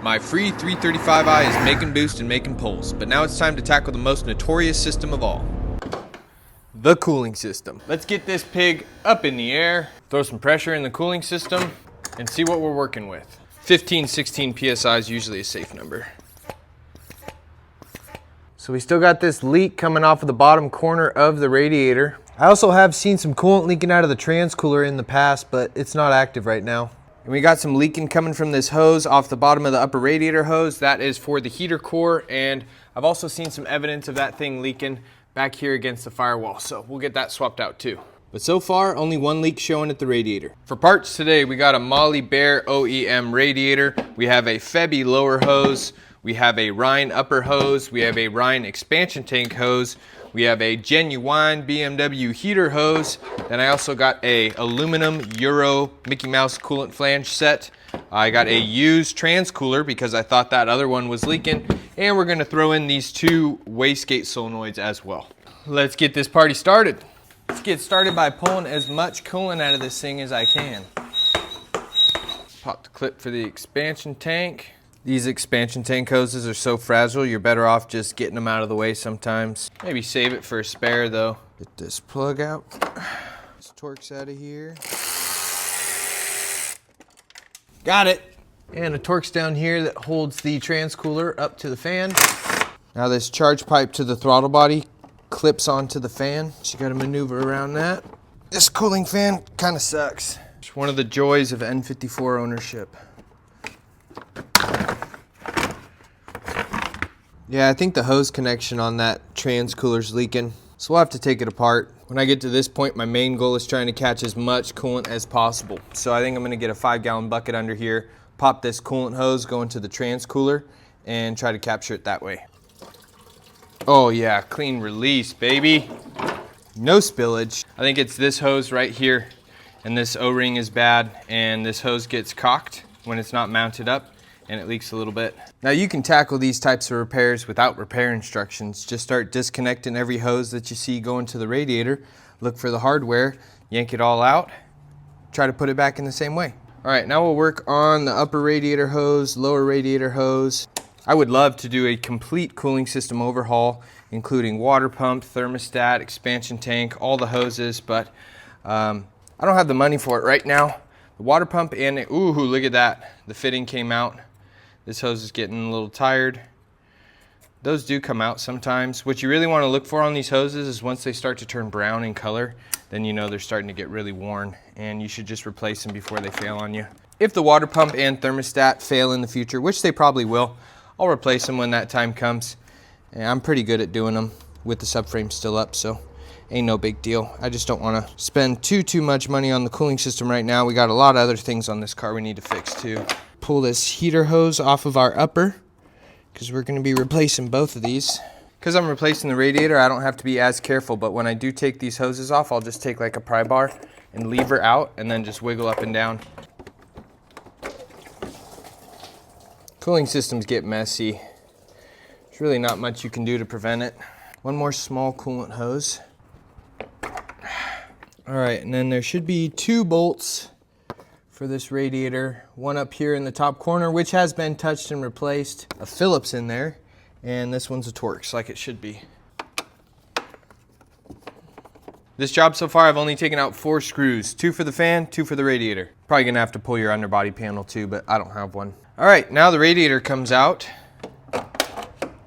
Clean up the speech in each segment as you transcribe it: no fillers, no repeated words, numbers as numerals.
My free 335i is making boost and making pulls, but now it's time to tackle the most notorious system of all. The cooling system. Let's get this pig up in the air, throw some pressure in the cooling system, and see what we're working with. 15, 16 PSI is usually a safe number. So we still got this leak coming off of the bottom corner of the radiator. I also have seen some coolant leaking out of the transcooler in the past, but it's not active right now. And we got some leaking coming from this hose off the bottom of the upper radiator hose. That is for the heater core, and I've also seen some evidence of that thing leaking back here against the firewall, so we'll get that swapped out too. But so far, only one leak showing at the radiator. For parts today, we got a Molly Bear OEM radiator. We have a Febby lower hose. We have a Rhine upper hose. We have a Rhine expansion tank hose. We have a genuine BMW heater hose. Then I also got a aluminum Euro Mickey Mouse coolant flange set. I got a used transcooler because I thought that other one was leaking. And we're gonna throw in these two wastegate solenoids as well. Let's get this party started. Let's get started by pulling as much coolant out of this thing as I can. Pop the clip for the expansion tank. These expansion tank hoses are so fragile, you're better off just getting them out of the way sometimes. Maybe save it for a spare though. Get this plug out. This Torx out of here. Got it. And a Torx down here that holds the transcooler up to the fan. Now this charge pipe to the throttle body clips onto the fan. So you gotta maneuver around that. This cooling fan kind of sucks. It's one of the joys of N54 ownership. Yeah, I think the hose connection on that transcooler's leaking, so we'll have to take it apart. When I get to this point, my main goal is trying to catch as much coolant as possible. So I think I'm gonna get a 5-gallon bucket under here, pop this coolant hose, go into the transcooler, and try to capture it that way. Oh yeah, clean release, baby. No spillage. I think it's this hose right here, and this O-ring is bad, and this hose gets cocked when it's not mounted up, and it leaks a little bit. Now you can tackle these types of repairs without repair instructions. Just start disconnecting every hose that you see going to the radiator, look for the hardware, yank it all out, try to put it back in the same way. All right, now we'll work on the upper radiator hose, lower radiator hose. I would love to do a complete cooling system overhaul, including water pump, thermostat, expansion tank, all the hoses, but I don't have the money for it right now. The water pump and, ooh, look at that. The fitting came out. This hose is getting a little tired. Those do come out sometimes. What you really want to look for on these hoses is once they start to turn brown in color, then you know they're starting to get really worn, and you should just replace them before they fail on you. If the water pump and thermostat fail in the future, which they probably will, I'll replace them when that time comes. And I'm pretty good at doing them with the subframe still up, so ain't no big deal. I just don't want to spend too much money on the cooling system right now. We got a lot of other things on this car we need to fix too. Pull this heater hose off of our upper, because we're going to be replacing both of these. Because I'm replacing the radiator, I don't have to be as careful, but when I do take these hoses off, I'll just take like a pry bar and lever out and then just wiggle up and down. Cooling systems get messy. There's really not much you can do to prevent it. One more small coolant hose. All right, and then there should be 2 bolts for this radiator. One up here in the top corner, which has been touched and replaced. A Phillips in there, and this one's a Torx, like it should be. This job so far, I've only taken out 4 screws. 2 for the fan, 2 for the radiator. Probably gonna have to pull your underbody panel too, but I don't have one. All right, now the radiator comes out.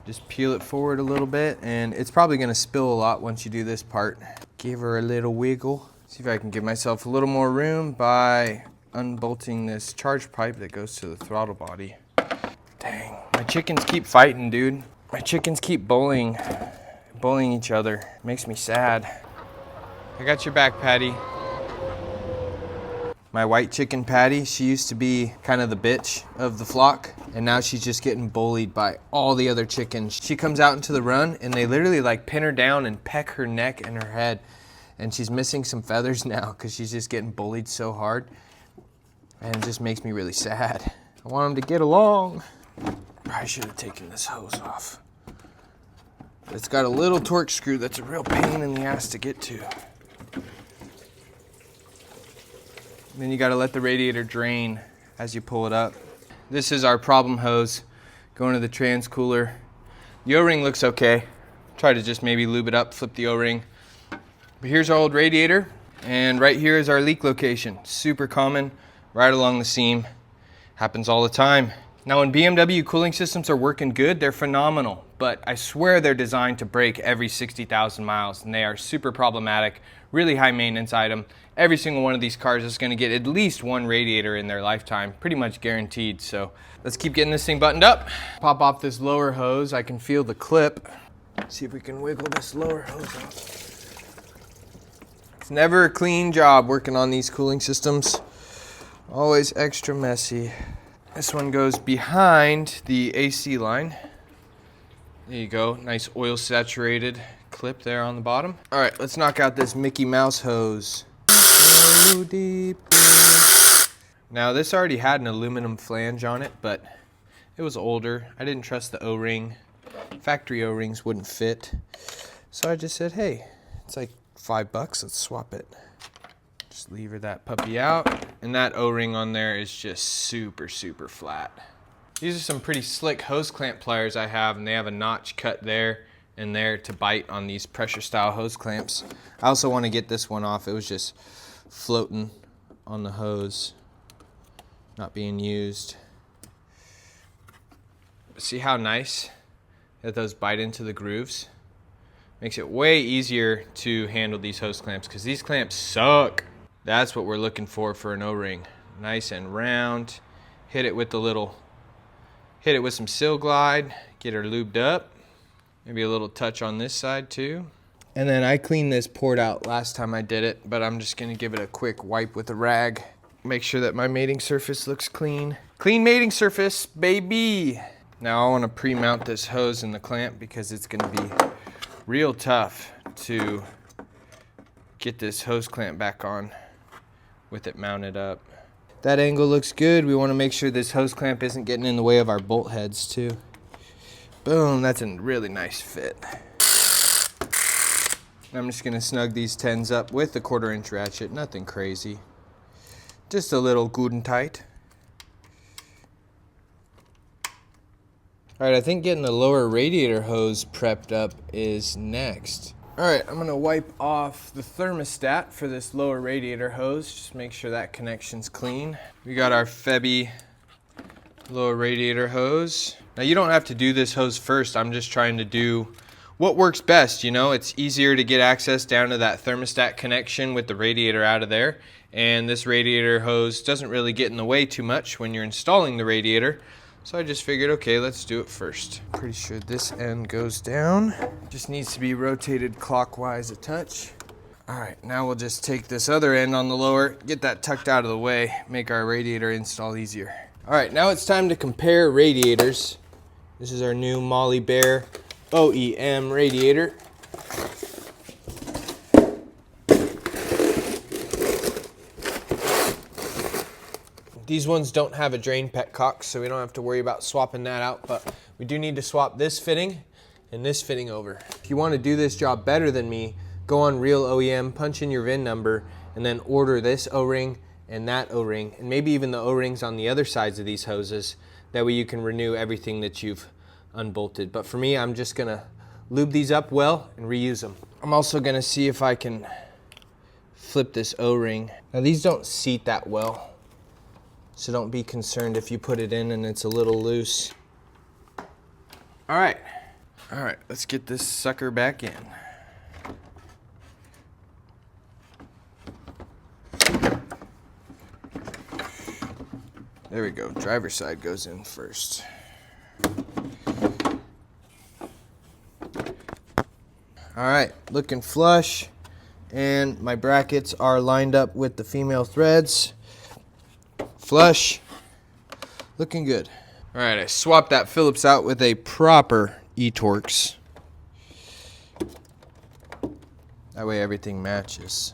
Just peel it forward a little bit, and it's probably gonna spill a lot once you do this part. Give her a little wiggle. See if I can give myself a little more room by unbolting this charge pipe that goes to the throttle body. Dang, my chickens keep fighting, dude. My chickens keep bullying each other. It makes me sad. I got your back, Patty. My white chicken Patty, she used to be kind of the bitch of the flock, and now she's just getting bullied by all the other chickens. She comes out into the run, and they literally like pin her down and peck her neck and her head, and she's missing some feathers now because she's just getting bullied so hard, and it just makes me really sad. I want them to get along. I should have taken this hose off. It's got a little Torx screw that's a real pain in the ass to get to. Then you got to let the radiator drain as you pull it up. This is our problem hose going to the trans cooler. The O-ring looks okay. Try to just maybe lube it up, flip the O-ring. But here's our old radiator, and right here is our leak location. Super common, right along the seam. Happens all the time. Now when BMW cooling systems are working good, they're phenomenal, but I swear they're designed to break every 60,000 miles, and they are super problematic, really high maintenance item. Every single one of these cars is gonna get at least one radiator in their lifetime, pretty much guaranteed. So let's keep getting this thing buttoned up. Pop off this lower hose. I can feel the clip. See if we can wiggle this lower hose off. It's never a clean job working on these cooling systems. Always extra messy. This one goes behind the AC line. There you go, nice oil saturated clip there on the bottom. All right, let's knock out this Mickey Mouse hose. So deep. Now this already had an aluminum flange on it, but it was older. I didn't trust the O-ring. Factory O-rings wouldn't fit. So I just said, hey, it's like $5, let's swap it. Just lever that puppy out. And that O-ring on there is just super, super flat. These are some pretty slick hose clamp pliers I have, and they have a notch cut there and there to bite on these pressure style hose clamps. I also want to get this one off. It was just floating on the hose, not being used. See how nice that those bite into the grooves? Makes it way easier to handle these hose clamps, because these clamps suck. That's what we're looking for an O-ring. Nice and round. Hit it with some Sil-Glyde, get her lubed up. Maybe a little touch on this side too. And then I cleaned this port out last time I did it, but I'm just gonna give it a quick wipe with a rag. Make sure that my mating surface looks clean. Clean mating surface, baby. Now I wanna pre-mount this hose in the clamp, because it's gonna be real tough to get this hose clamp back on with it mounted up. That angle looks good. We want to make sure this hose clamp isn't getting in the way of our bolt heads too. Boom, that's a really nice fit. I'm just gonna snug these 10s up with the 1/4 inch ratchet, nothing crazy. Just a little good and tight. All right, I think getting the lower radiator hose prepped up is next. All right, I'm gonna wipe off the thermostat for this lower radiator hose. Just make sure that connection's clean. We got our Febby lower radiator hose. Now you don't have to do this hose first. I'm just trying to do what works best, you know? It's easier to get access down to that thermostat connection with the radiator out of there. And this radiator hose doesn't really get in the way too much when you're installing the radiator. So I just figured, okay, let's do it first. Pretty sure this end goes down. Just needs to be rotated clockwise a touch. All right, now we'll just take this other end on the lower, get that tucked out of the way, make our radiator install easier. All right, now it's time to compare radiators. This is our new Molly Bear OEM radiator. These ones don't have a drain petcock, so we don't have to worry about swapping that out, but we do need to swap this fitting and this fitting over. If you want to do this job better than me, go on Real OEM, punch in your VIN number, and then order this O-ring and that O-ring, and maybe even the O-rings on the other sides of these hoses. That way you can renew everything that you've unbolted. But for me, I'm just gonna lube these up well and reuse them. I'm also gonna see if I can flip this O-ring. Now these don't seat that well, so don't be concerned if you put it in and it's a little loose. All right, let's get this sucker back in. There we go, driver's side goes in first. All right, looking flush, and my brackets are lined up with the female threads. Flush, looking good. All right, I swapped that Phillips out with a proper E-Torx. That way everything matches.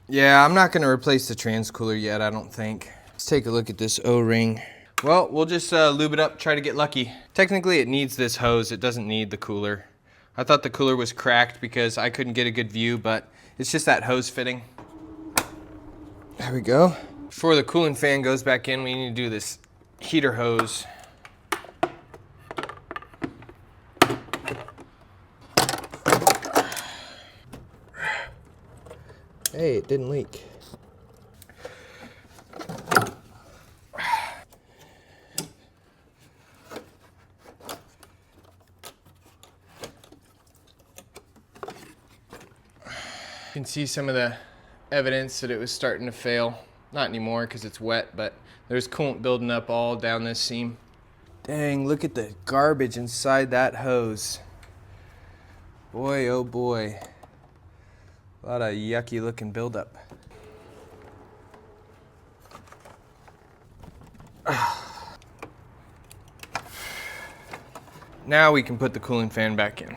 Yeah, I'm not gonna replace the trans cooler yet, I don't think. Let's take a look at this O-ring. Well, we'll just lube it up, try to get lucky. Technically it needs this hose, it doesn't need the cooler. I thought the cooler was cracked because I couldn't get a good view, but it's just that hose fitting. There we go. Before the cooling fan goes back in, we need to do this heater hose. Hey, it didn't leak. You can see some of the evidence that it was starting to fail. Not anymore because it's wet, but there's coolant building up all down this seam. Dang, look at the garbage inside that hose. Boy, oh boy. A lot of yucky looking buildup. Now we can put the cooling fan back in.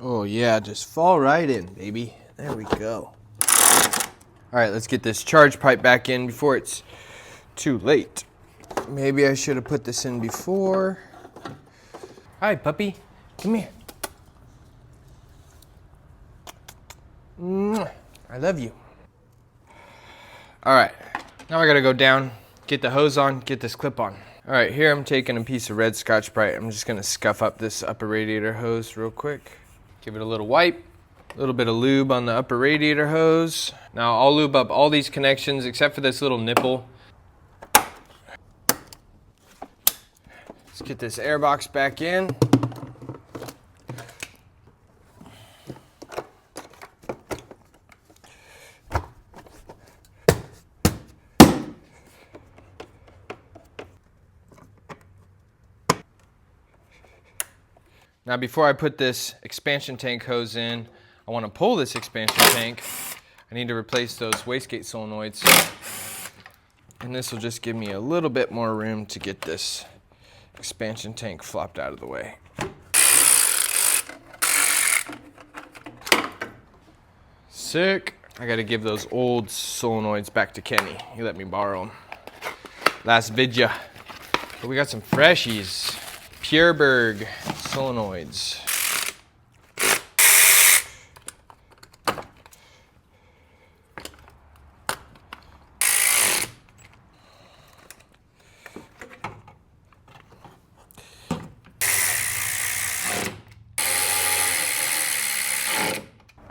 Oh yeah, just fall right in, baby. There we go. All right, let's get this charge pipe back in before it's too late. Maybe I should have put this in before. Hi, puppy. Come here. I love you. All right, now I gotta go down, get the hose on, get this clip on. All right, here I'm taking a piece of red Scotch-Brite. I'm just gonna scuff up this upper radiator hose real quick. Give it a little wipe, a little bit of lube on the upper radiator hose. Now I'll lube up all these connections except for this little nipple. Let's get this air box back in. Now before I put this expansion tank hose in, I want to pull this expansion tank. I need to replace those wastegate solenoids. And this will just give me a little bit more room to get this expansion tank flopped out of the way. Sick. I got to give those old solenoids back to Kenny. He let me borrow them last video. But we got some freshies. Pureberg solenoids.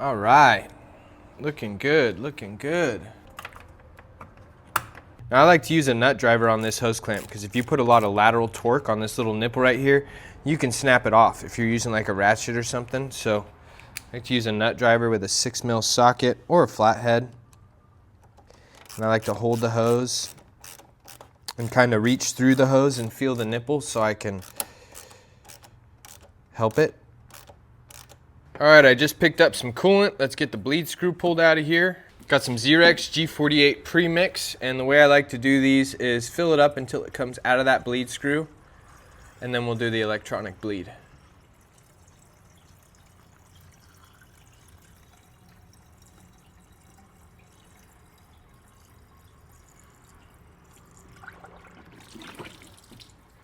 All right, looking good, looking good. Now I like to use a nut driver on this hose clamp because if you put a lot of lateral torque on this little nipple right here, you can snap it off if you're using like a ratchet or something. So I like to use a nut driver with a 6mm socket or a flathead. And I like to hold the hose and kind of reach through the hose and feel the nipple so I can help it. All right, I just picked up some coolant. Let's get the bleed screw pulled out of here. Got some Xerox G48 premix, and the way I like to do these is fill it up until it comes out of that bleed screw, and then we'll do the electronic bleed.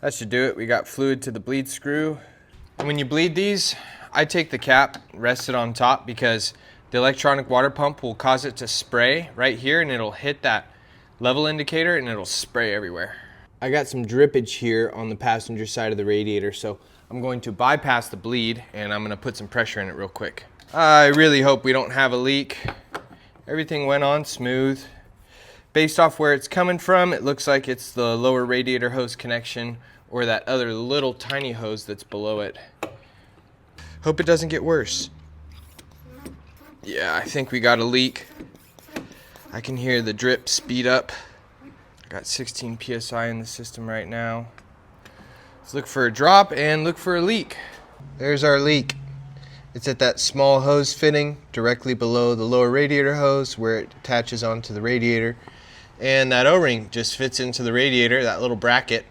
That should do it. We got fluid to the bleed screw. And when you bleed these, I take the cap, rest it on top because the electronic water pump will cause it to spray right here and it'll hit that level indicator and it'll spray everywhere. I got some drippage here on the passenger side of the radiator, so I'm going to bypass the bleed and I'm going to put some pressure in it real quick. I really hope we don't have a leak. Everything went on smooth. Based off where it's coming from, it looks like it's the lower radiator hose connection or that other little tiny hose that's below it. Hope it doesn't get worse. Yeah, I think we got a leak. I can hear the drip speed up. I got 16 PSI in the system right now. Let's look for a drop and look for a leak. There's our leak. It's at that small hose fitting directly below the lower radiator hose where it attaches onto the radiator. And that O-ring just fits into the radiator, that little bracket.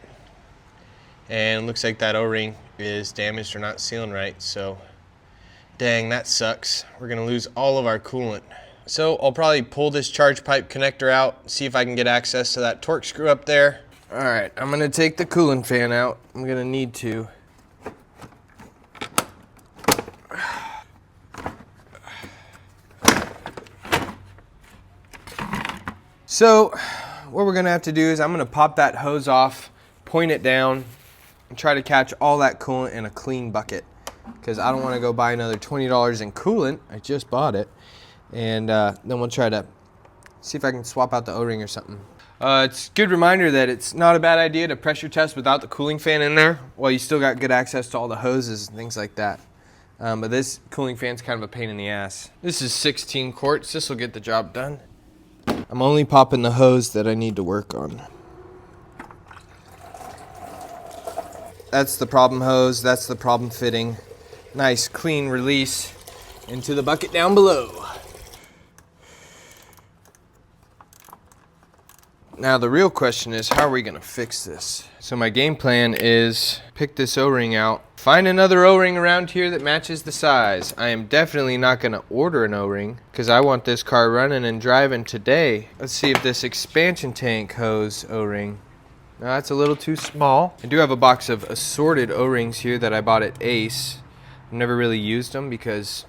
And it looks like that O-ring is damaged or not sealing right, so dang, that sucks. We're gonna lose all of our coolant. So I'll probably pull this charge pipe connector out, see if I can get access to that torque screw up there. All right, I'm gonna take the coolant fan out. I'm gonna need to. So what we're gonna have to do is I'm gonna pop that hose off, point it down, and try to catch all that coolant in a clean bucket, because I don't wanna go buy another $20 in coolant. I just bought it. And then we'll try to see if I can swap out the O-ring or something. It's a good reminder that it's not a bad idea to pressure test without the cooling fan in there while you still got good access to all the hoses and things like that. But this cooling fan's kind of a pain in the ass. This is 16 quarts. This will get the job done. I'm only popping the hose that I need to work on. That's the problem hose. That's the problem fitting. Nice clean release into the bucket down below. Now the real question is, how are we gonna fix this? So my game plan is pick this O-ring out, find another O-ring around here that matches the size. I am definitely not gonna order an O-ring because I want this car running and driving today. Let's see if this expansion tank hose O-ring. No, that's a little too small. I do have a box of assorted O-rings here that I bought at Ace. I've never really used them because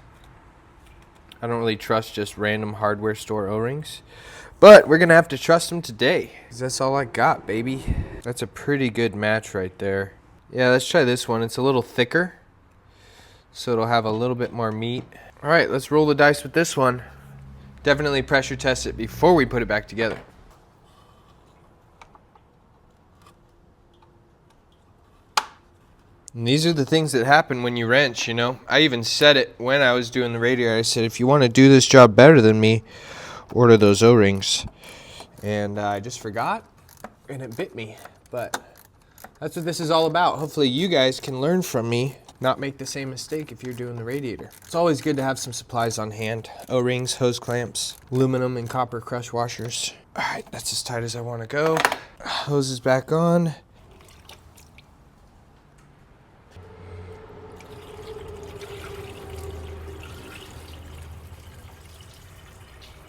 I don't really trust just random hardware store O-rings. But we're gonna have to trust them today, because that's all I got, baby. That's a pretty good match right there. Yeah, let's try this one. It's a little thicker, so it'll have a little bit more meat. All right, let's roll the dice with this one. Definitely pressure test it before we put it back together. And these are the things that happen when you wrench, you know. I even said it when I was doing the radiator. I said, if you want to do this job better than me, order those O-rings. And I just forgot, and it bit me. But that's what this is all about. Hopefully you guys can learn from me, not make the same mistake if you're doing the radiator. It's always good to have some supplies on hand. O-rings, hose clamps, aluminum and copper crush washers. All right, that's as tight as I want to go. Hose is back on.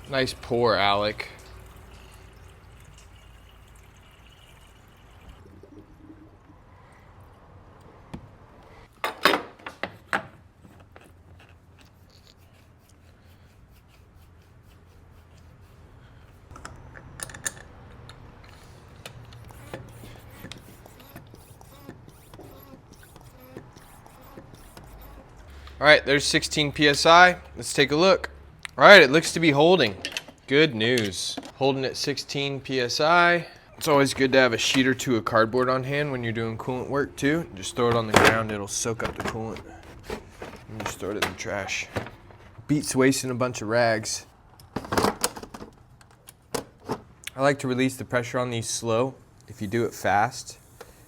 Nice pour, Alec. All right, there's 16 PSI. Let's take a look. All right, it looks to be holding. Good news. Holding at 16 PSI. It's always good to have a sheet or two of cardboard on hand when you're doing coolant work too. Just throw it on the ground, it'll soak up the coolant. And just throw it in the trash. Beats wasting a bunch of rags. I like to release the pressure on these slow. If you do it fast,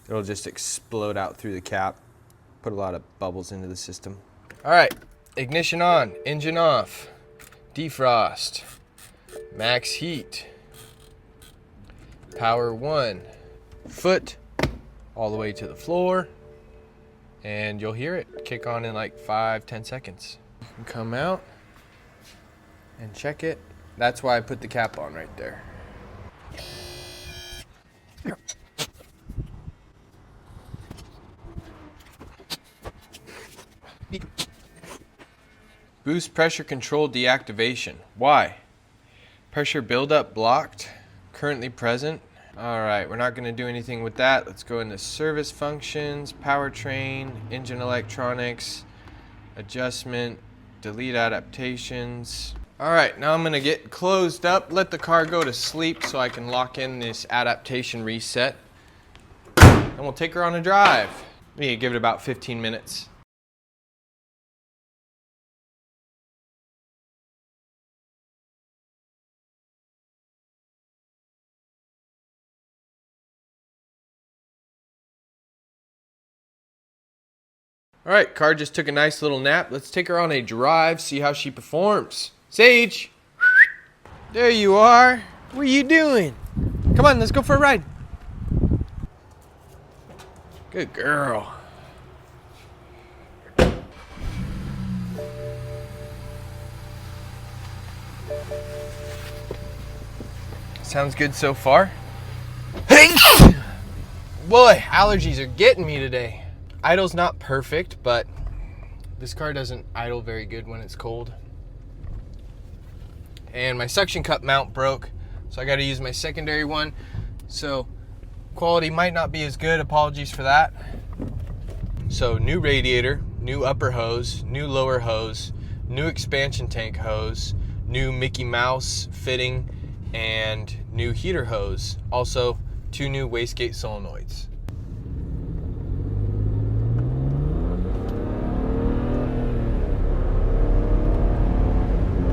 it'll just explode out through the cap. Put a lot of bubbles into the system. All right, ignition on, engine off, defrost, max heat, power 1, foot all the way to the floor, and you'll hear it kick on in like 5-10 seconds. You can come out and check it. That's why I put the cap on right there. Boost pressure control deactivation. Why? Pressure buildup blocked. Currently present. Alright, we're not going to do anything with that. Let's go into service functions, powertrain, engine electronics, adjustment, delete adaptations. Alright, now I'm going to get closed up, let the car go to sleep so I can lock in this adaptation reset. And we'll take her on a drive. We need to give it about 15 minutes. All right, car just took a nice little nap. Let's take her on a drive, see how she performs. Sage, there you are. What are you doing? Come on, let's go for a ride. Good girl. Sounds good so far. Hey! Boy, allergies are getting me today. Idle's not perfect, but this car doesn't idle very good when it's cold. And my suction cup mount broke, so I got to use my secondary one. So quality might not be as good. Apologies for that. So new radiator, new upper hose, new lower hose, new expansion tank hose, new Mickey Mouse fitting, and new heater hose. Also, 2 new wastegate solenoids.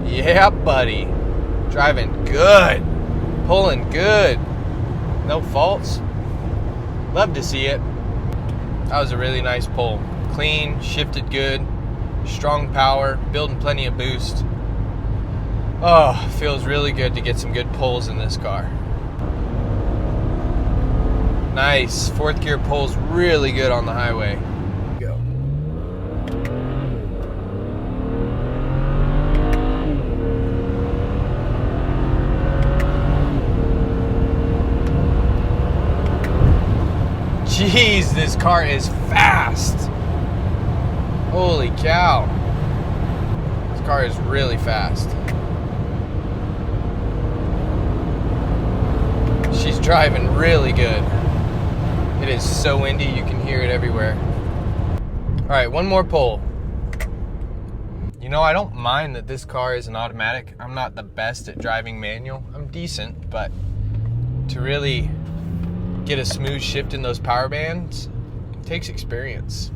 Yeah, buddy. Driving good. Pulling good. No faults. Love to see it. That was a really nice pull. Clean, shifted good, strong power, building plenty of boost. Oh, feels really good to get some good pulls in this car. Nice. 4th gear pulls really good on the highway. Go. Jeez, this car is fast. Holy cow. This car is really fast. She's driving really good. It is so windy, you can hear it everywhere. All right, one more pull. You know, I don't mind that this car is an automatic. I'm not the best at driving manual. I'm decent, but to really get a smooth shift in those power bands, it takes experience.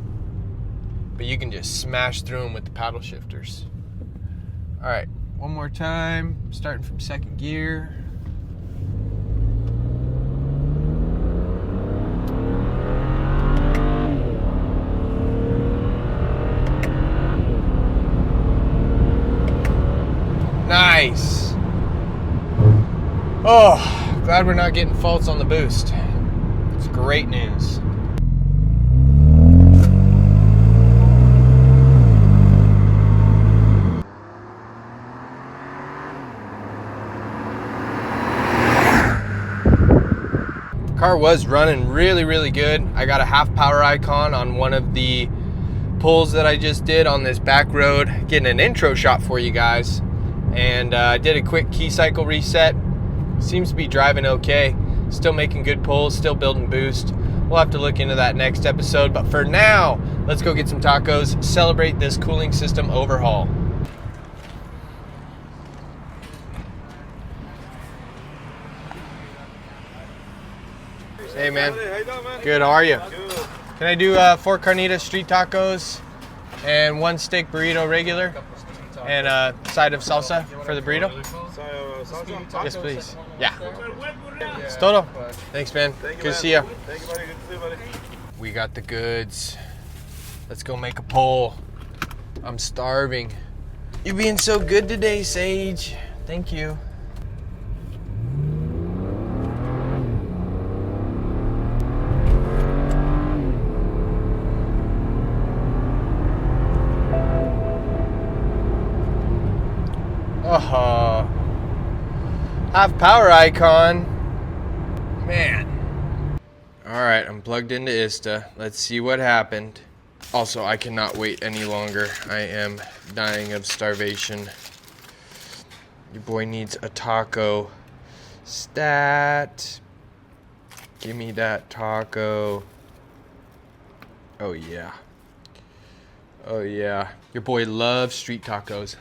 But you can just smash through them with the paddle shifters. All right, one more time, starting from 2nd gear. Nice. Oh, glad we're not getting faults on the boost. It's great news. Car was running really good. I got a half power icon on one of the pulls that I just did on this back road, getting an intro shot for you guys. And I did a quick key cycle reset. Seems to be driving okay. Still making good pulls, still building boost. We'll have to look into that next episode. But for now, let's go get some tacos, celebrate this cooling system overhaul. Hey man. How you doing, man? Good, how are you? Good. Can I do 4 carnitas street tacos and 1 steak burrito regular? And a side of salsa for the burrito? Yes, please. Yeah. It's todo. Thanks, man. Good to see you. Thank you, buddy. Good to see you, buddy. We got the goods. Let's go make a pull. I'm starving. You're being so good today, Sage. Thank you. Oh, half power icon, man. All right, I'm plugged into ISTA. Let's see what happened. Also, I cannot wait any longer. I am dying of starvation. Your boy needs a taco. Stat. Give me that taco. Oh yeah. Oh yeah. Your boy loves street tacos.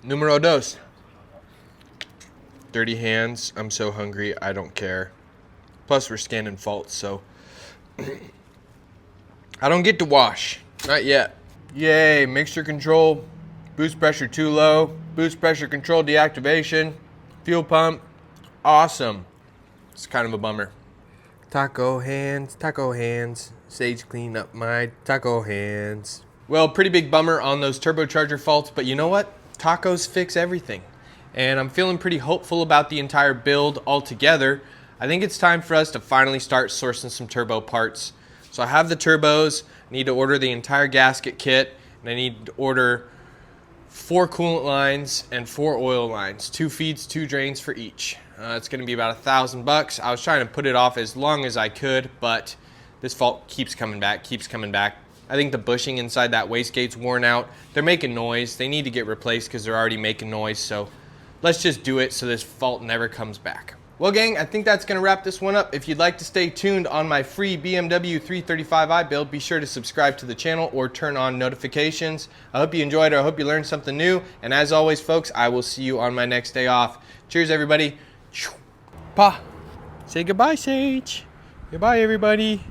Numero dos. Dirty hands. I'm so hungry. I don't care. Plus, we're scanning faults, so I don't get to wash. Not yet. Yay. Mixture control. Boost pressure too low. Boost pressure control deactivation. Fuel pump. Awesome. It's kind of a bummer. Taco hands. Taco hands. Sage clean up my taco hands. Well, pretty big bummer on those turbocharger faults, but you know what? Tacos fix everything. And I'm feeling pretty hopeful about the entire build altogether. I think it's time for us to finally start sourcing some turbo parts. So I have the turbos, I need to order the entire gasket kit, and I need to order 4 coolant lines and 4 oil lines, 2 feeds, 2 drains for each. It's gonna be about $1,000. I was trying to put it off as long as I could, but this fault keeps coming back, I think the bushing inside that wastegate's worn out. They're making noise. They need to get replaced because they're already making noise. So let's just do it so this fault never comes back. Well, gang, I think that's gonna wrap this one up. If you'd like to stay tuned on my free BMW 335i build, be sure to subscribe to the channel or turn on notifications. I hope you enjoyed it. I hope you learned something new. And as always, folks, I will see you on my next day off. Cheers, everybody. Pa. Say goodbye, Sage. Goodbye, everybody.